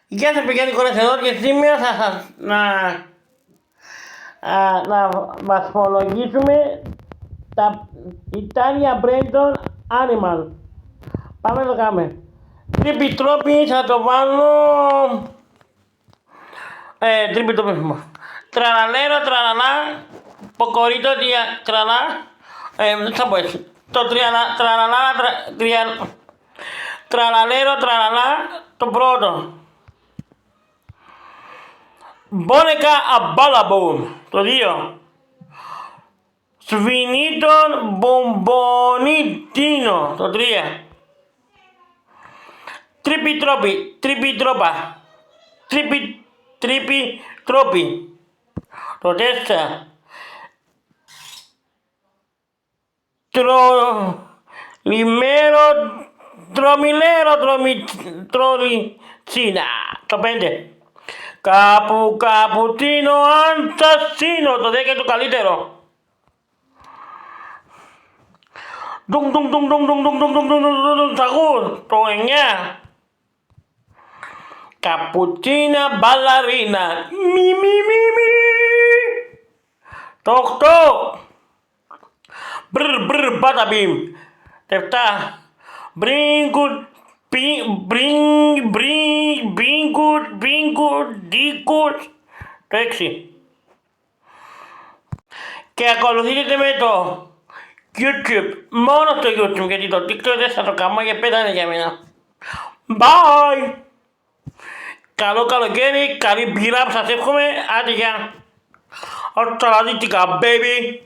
Γεια σας παιδιά, Νικόλας εδώ και σήμερα θα σας να βαθμολογήσουμε τα Italian Brandon Animal. Πάμε να το κάνουμε. Τρίπι θα το βάλω... τρίπι τραλαλέρο, τραλαλά, ποκορίτο, τραλά, δεν θα πω έτσι. Το τραλαλέρο, τραλαλά, το πρώτο. Μπόνεκα αμπάλαμπον, το 2. Σβινίτον μπομπονίτινο, το 3. Τρίπι-τρόπα, τρόπι, το 4. Τρολιτσίνα, το 5. Καπουτσίνο αντσασίνο, το 10 το καλύτερο. Σαγούρ, το 9. Καπουτσίνα μπαλαρίνα, μη, το 8. Μπρ, μπαταμπιμ, το 7. Μπίνγκουρ, το 6. Και ακολουθείτε με το YouTube, μόνο στο YouTube, γιατί το TikTok δεν θα το κάνω, γιατί πέτανε για μένα. Bye! Καλό καλοκαίρι, καλή μπύρα που σας εύχομαι, άντε γεια. Hasta la baby!